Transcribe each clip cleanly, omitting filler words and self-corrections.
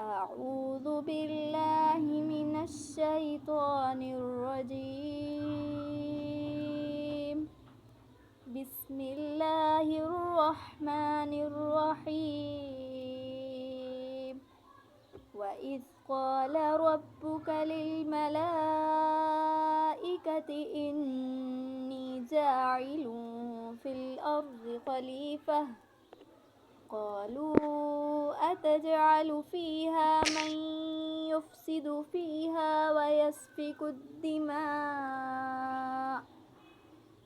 أعوذ بالله من الشيطان الرجيم. بسم الله الرحمن الرحيم. وإذ قال ربك للملائكة إني جاعل في الأرض خليفة قالوا أتجعل فيها من يفسد فيها ويسفك الدماء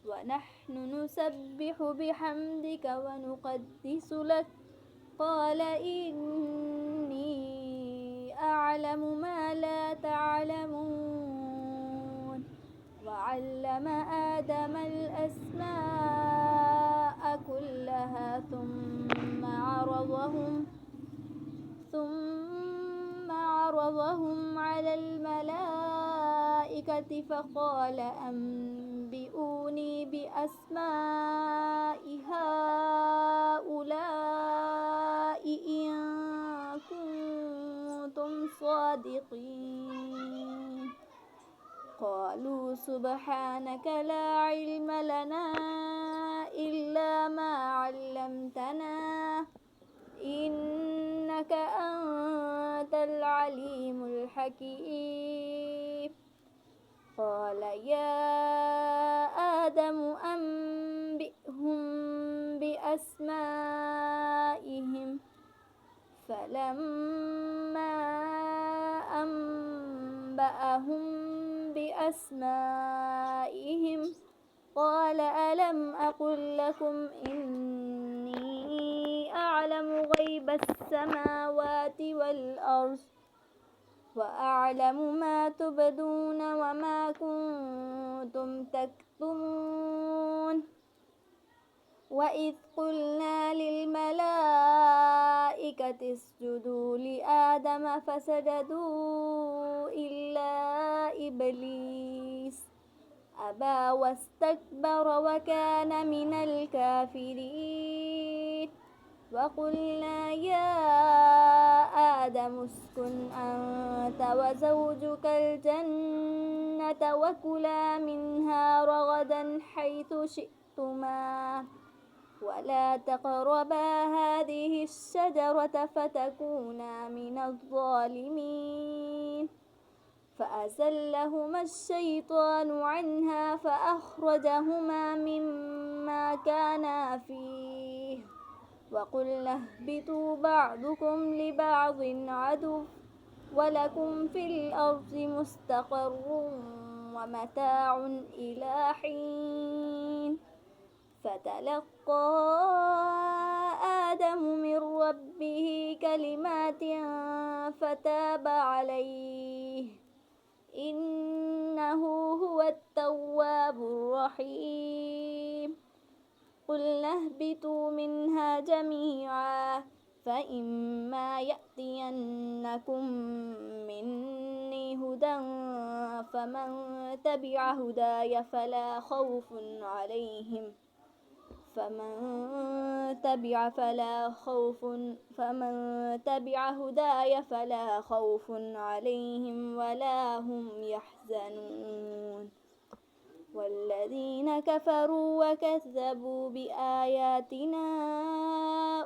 ونحن نسبح بحمدك ونقدس لك قال إني أعلم ما لا تعلمون وعلم آدم الأسماء كلها ثم عرضهم على الملائكة فقال أنبئوني بأسماء هؤلاء إن كنتم صادقين. قالوا سبحانك لا علم لنا إلا ما علمتنا إنك أنت العليم الحكيم. قال يا آدم أنبئهم بأسمائهم فلما أنبأهم بأسمائهم قال ألم أقل لكم إني أعلم غيب السماوات والأرض وأعلم ما تبدون وما كنتم تكتمون. وإذ قلنا للملائكة اسجدوا لآدم فسجدوا إلا إبليس أبى واستكبر وكان من الكافرين. وقلنا يا آدم اسكن أنت وزوجك الجنة وكلا منها رغدا حيث شئتما ولا تقربا هذه الشجرة فتكونا من الظالمين. فأزلهما الشيطان عنها فأخرجهما مما كانا فيه وقلنا اهبطوا بعضكم لبعض عدو ولكم في الأرض مستقر ومتاع إلى حين. فتلقى آدم من ربه كلمات فتاب عليه إنه هو التواب الرحيم. قلنا اهبطوا منها جميعا فإما يأتينكم مني هدى فمن تبع هداي فلا خوف عليهم فلا خوف عليهم ولا هم يحزنون. والذين كفروا وكذبوا بآياتنا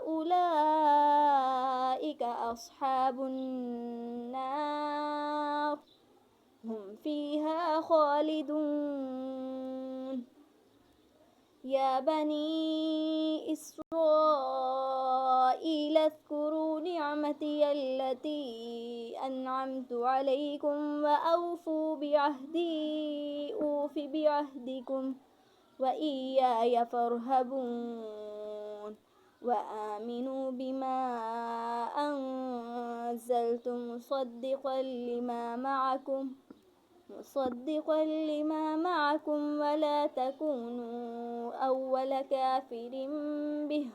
أولئك أصحاب النار هم فيها خالدون. يا بني إسرائيل اذكروا نعمتي التي أنعمت عليكم وأوفوا بعهدي أوف بعهدكم وإياي فارهبون. وآمنوا بما أنزلت مصدقا لما معكم ولا تكونوا أول كافر به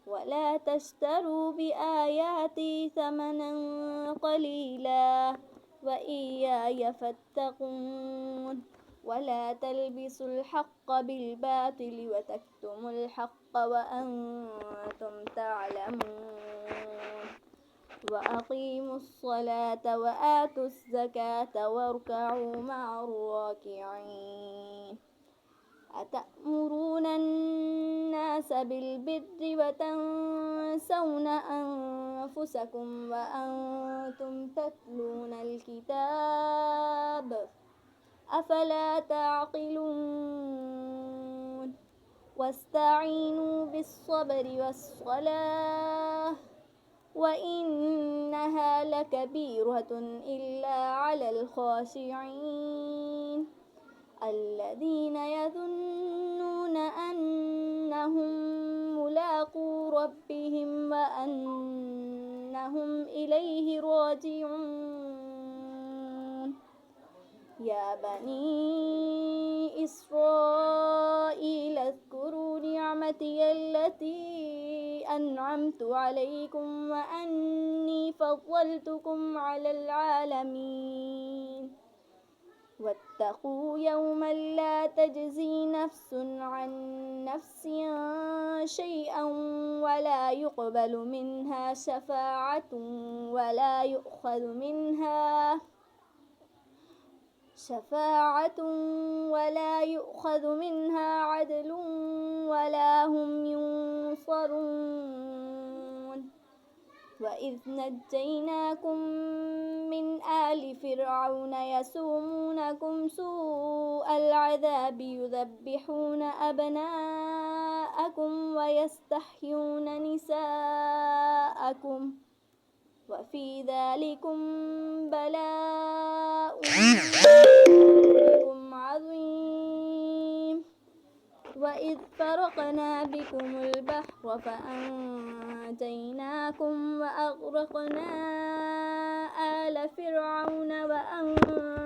ولا تشتروا بآياتي ثمنا قليلا وإياي فاتقون. ولا تلبسوا الحق بالباطل وتكتموا الحق وأنتم تعلمون. وأقيموا الصلاة وآتوا الزكاة واركعوا مع الراكعين أتأمرون الناس بالبر وتنسون أنفسكم وأنتم تتلون الكتاب أفلا تعقلون واستعينوا بالصبر والصلاة وإنها لكبيرة إلا على الخاشعين الذين يظنون أنهم ملاقو ربهم وأنهم إليه راجعون يا بني إسرائيل اذكروا نعمتي التي أنعمت عليكم وأني فضلتكم على العالمين واتقوا يوما لا تجزي نفس عن نفس شيئا ولا يقبل منها شفاعة ولا يؤخذ منها عدل ولا هم ينصرون وإذ نجيناكم من آل فرعون يسومونكم سوء العذاب يذبحون أبناءكم ويستحيون نساءكم وفي ذلكم بلاء من ربكم عظيم وإذ فرقنا بكم البحر فأنجيناكم وأغرقنا آل فرعون وأنتم